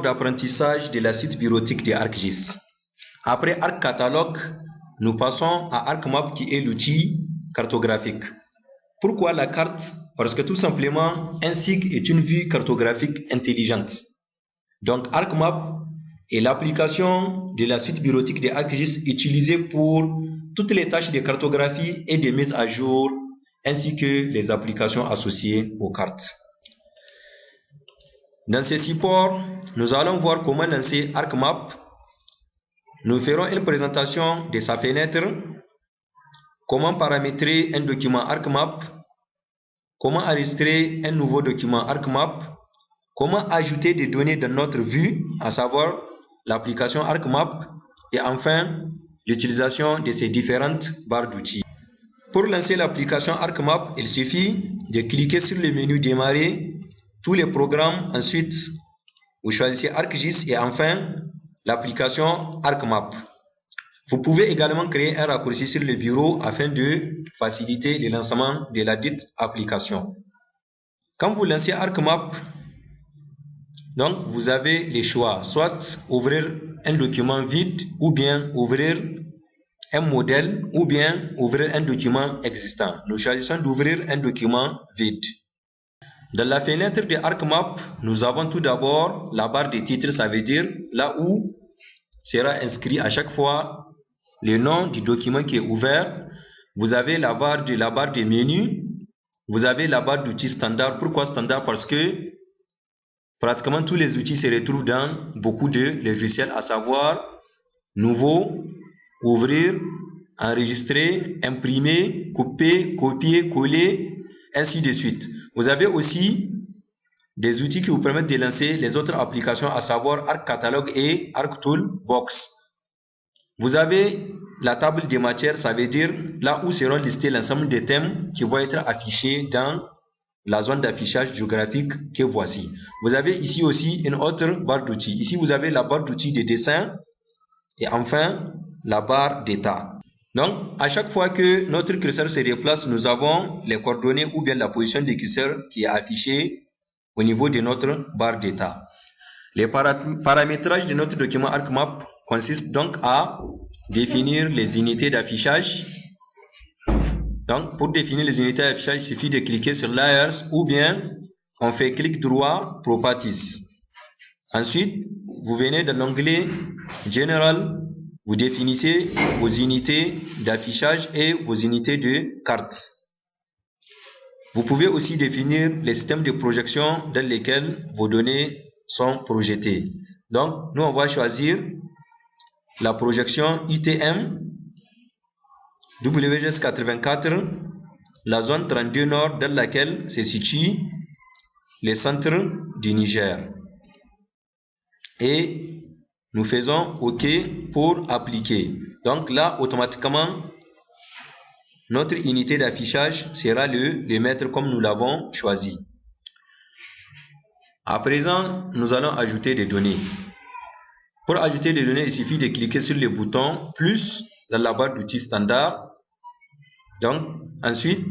d'apprentissage de la suite bureautique de ArcGIS. Après ArcCatalogue, nous passons à ArcMap qui est l'outil cartographique. Pourquoi la carte? Parce que tout simplement, un SIG est une vue cartographique intelligente. Donc ArcMap est l'application de la suite bureautique de ArcGIS utilisée pour toutes les tâches de cartographie et de mise à jour, ainsi que les applications associées aux cartes. Dans ce support, nous allons voir comment lancer ArcMap. Nous ferons une présentation de sa fenêtre, comment paramétrer un document ArcMap, comment enregistrer un nouveau document ArcMap, comment ajouter des données dans notre vue, à savoir l'application ArcMap, et enfin l'utilisation de ces différentes barres d'outils. Pour lancer l'application ArcMap, il suffit de cliquer sur le menu Démarrer, tous les programmes, ensuite vous choisissez ArcGIS et enfin l'application ArcMap. Vous pouvez également créer un raccourci sur le bureau afin de faciliter le lancement de la dite application. Quand vous lancez ArcMap, donc vous avez les choix, soit ouvrir un document vide ou bien ouvrir un modèle ou bien ouvrir un document existant. Nous choisissons d'ouvrir un document vide. Dans la fenêtre de ArcMap, nous avons tout d'abord la barre de titre, ça veut dire là où sera inscrit à chaque fois le nom du document qui est ouvert. Vous avez la barre de menu, vous avez la barre d'outils standard. Pourquoi standard? Parce que pratiquement tous les outils se retrouvent dans beaucoup de logiciels, à savoir nouveau, ouvrir, enregistrer, imprimer, couper, copier, coller, ainsi de suite. Vous avez aussi des outils qui vous permettent de lancer les autres applications, à savoir ArcCatalogue et ArcToolbox. Vous avez la table des matières, ça veut dire là où seront listés l'ensemble des thèmes qui vont être affichés dans la zone d'affichage géographique que voici. Vous avez ici aussi une autre barre d'outils. Ici, vous avez la barre d'outils de dessin et enfin la barre d'état. Donc, à chaque fois que notre curseur se déplace, nous avons les coordonnées ou bien la position du curseur qui est affichée au niveau de notre barre d'état. Les paramétrages de notre document ArcMap consistent donc à définir les unités d'affichage. Donc, pour définir les unités d'affichage, il suffit de cliquer sur Layers ou bien on fait clic droit Properties. Ensuite, vous venez dans l'onglet General, vous définissez vos unités d'affichage et vos unités de carte. Vous pouvez aussi définir les systèmes de projection dans lesquels vos données sont projetées. Donc, nous, on va choisir la projection ITM WGS 84, la zone 32 Nord dans laquelle se situe les centres du Niger. Et nous faisons OK pour appliquer. Donc là, automatiquement, notre unité d'affichage sera le mètre comme nous l'avons choisi. À présent, nous allons ajouter des données. Pour ajouter des données, il suffit de cliquer sur le bouton plus dans la barre d'outils standard. Donc, ensuite,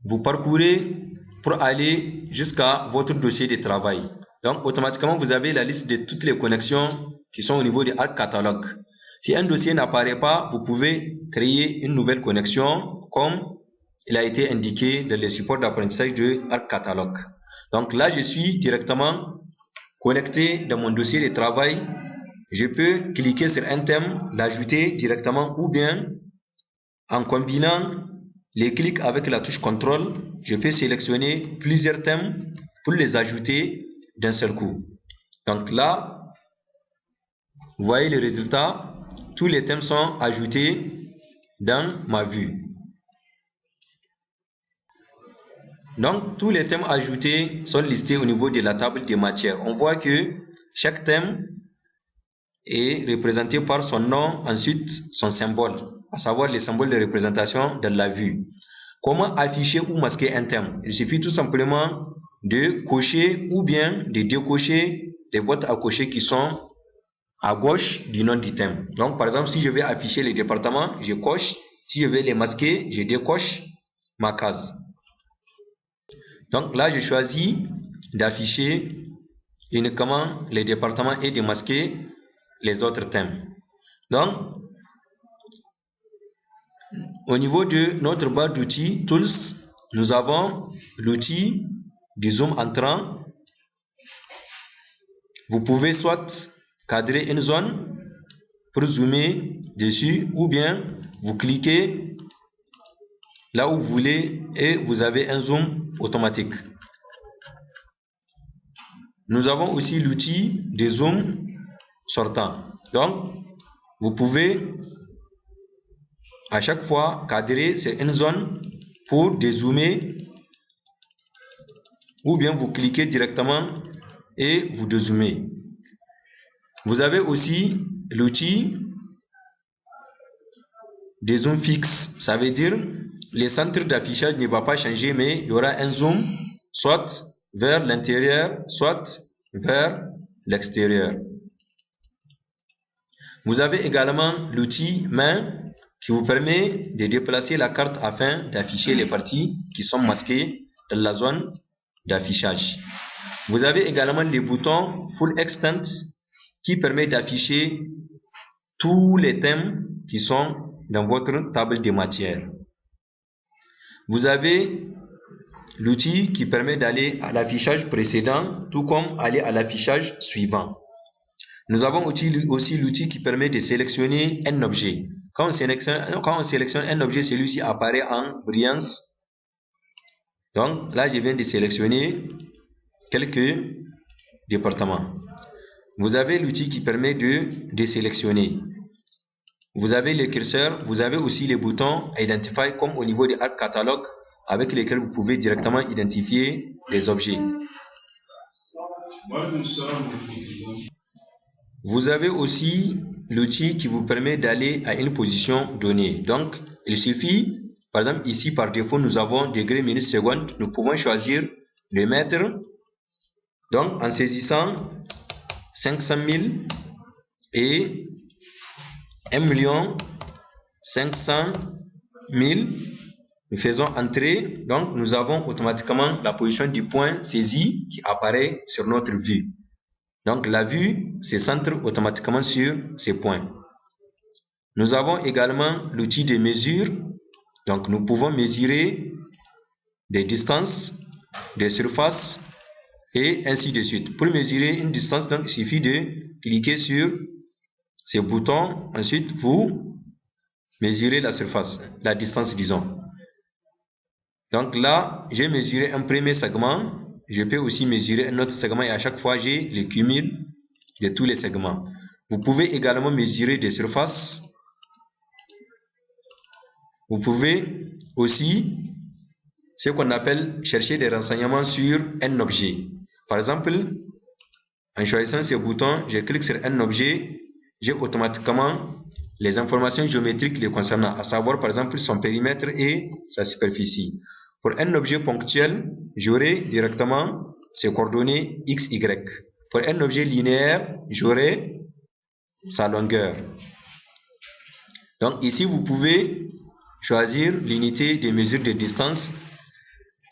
vous parcourez pour aller jusqu'à votre dossier de travail. Donc, automatiquement, vous avez la liste de toutes les connexions qui sont au niveau de ArcCatalogue. Si un dossier n'apparaît pas, vous pouvez créer une nouvelle connexion comme il a été indiqué dans le support d'apprentissage de ArcCatalogue. Donc là, je suis directement connecté dans mon dossier de travail. Je peux cliquer sur un thème, l'ajouter directement ou bien en combinant les clics avec la touche CTRL, je peux sélectionner plusieurs thèmes pour les ajouter d'un seul coup. Donc là, vous voyez le résultat, tous les thèmes sont ajoutés dans ma vue. Donc tous les thèmes ajoutés sont listés au niveau de la table des matières. On voit que chaque thème est représenté par son nom, ensuite son symbole, à savoir les symboles de représentation dans la vue. Comment afficher ou masquer un thème? Il suffit tout simplement de cocher ou bien de décocher les boîtes à cocher qui sont à gauche du nom du thème. Donc par exemple, si je vais afficher les départements, je coche. Si je vais les masquer, je décoche ma case. Donc là, je choisis d'afficher uniquement les départements et démasquer les autres thèmes. Donc, au niveau de notre barre d'outils Tools, nous avons l'outil du zoom entrant. Vous pouvez soit cadrer une zone pour zoomer dessus, ou bien vous cliquez là où vous voulez et vous avez un zoom automatique. Nous avons aussi l'outil de zoom sortant. Donc, vous pouvez à chaque fois cadrer sur une zone pour dézoomer, ou bien vous cliquez directement et vous dézoomez. Vous avez aussi l'outil de zoom fixe. Ça veut dire le centre d'affichage ne va pas changer, mais il y aura un zoom soit vers l'intérieur, soit vers l'extérieur. Vous avez également l'outil main qui vous permet de déplacer la carte afin d'afficher les parties qui sont masquées dans la zone d'affichage. Vous avez également le bouton Full Extent qui permet d'afficher tous les thèmes qui sont dans votre table de matière. Vous avez l'outil qui permet d'aller à l'affichage précédent, tout comme aller à l'affichage suivant. Nous avons aussi l'outil qui permet de sélectionner un objet. Quand on sélectionne un objet, celui-ci apparaît en brillance. Donc là, je viens de sélectionner quelques départements. Vous avez l'outil qui permet de désélectionner. Vous avez le curseur, vous avez aussi les boutons Identify comme au niveau de Arc Catalogue avec lesquels vous pouvez directement identifier les objets. Vous avez aussi l'outil qui vous permet d'aller à une position donnée. Donc, il suffit, par exemple ici par défaut nous avons degrés, minutes, secondes. Nous pouvons choisir le mètre. Donc, en saisissant 500 000 et 1 500 000, nous faisons entrer. Donc, nous avons automatiquement la position du point saisi qui apparaît sur notre vue. Donc, la vue se centre automatiquement sur ces points. Nous avons également l'outil de mesure. Donc, nous pouvons mesurer des distances, des surfaces et ainsi de suite. Pour mesurer une distance, donc, il suffit de cliquer sur ces boutons. Ensuite, vous mesurez la surface, la distance, disons. Donc là, j'ai mesuré un premier segment. Je peux aussi mesurer un autre segment et à chaque fois, j'ai le cumul de tous les segments. Vous pouvez également mesurer des surfaces. Vous pouvez aussi, ce qu'on appelle, chercher des renseignements sur un objet. Par exemple, en choisissant ce bouton, je clique sur un objet, j'ai automatiquement les informations géométriques les concernant, à savoir par exemple son périmètre et sa superficie. Pour un objet ponctuel, j'aurai directement ses coordonnées x, y. Pour un objet linéaire, j'aurai sa longueur. Donc ici, vous pouvez choisir l'unité de mesure de distance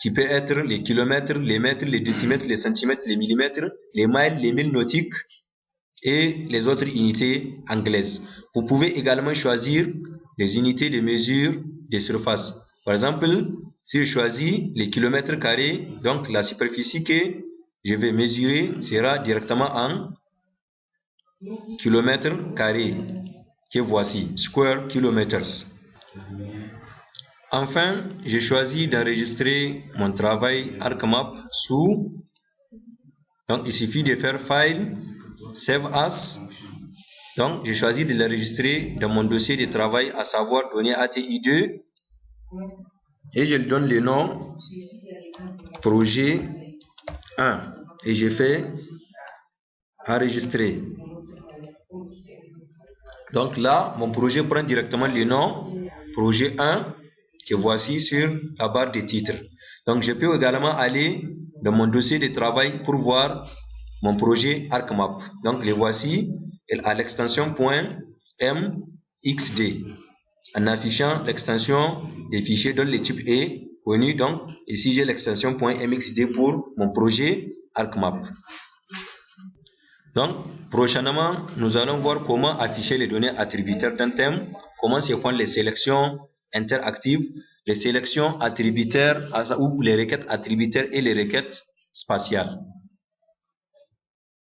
qui peut être les kilomètres, les mètres, les décimètres, les centimètres, les millimètres, les miles, les milles nautiques et les autres unités anglaises. Vous pouvez également choisir les unités de mesure des surfaces. Par exemple, si je choisis les kilomètres carrés, donc la superficie que je vais mesurer sera directement en kilomètres carrés, que voici, square kilometers. Enfin, j'ai choisi d'enregistrer mon travail ArcMap sous. Donc, il suffit de faire File, Save As. Donc, j'ai choisi de l'enregistrer dans mon dossier de travail, à savoir données ATI2. Et je lui donne le nom projet 1. Et j'ai fait enregistrer. Donc là, mon projet prend directement le nom projet 1 que voici sur la barre de titre. Donc, je peux également aller dans mon dossier de travail pour voir mon projet ArcMap. Donc, le voici à l'extension .mxd en affichant l'extension des fichiers dont le type est connu. Donc, ici, j'ai l'extension .mxd pour mon projet ArcMap. Donc, prochainement, nous allons voir comment afficher les données attributaires d'un thème, comment se font les sélections interactives, les sélections attributaires ou les requêtes attributaires et les requêtes spatiales.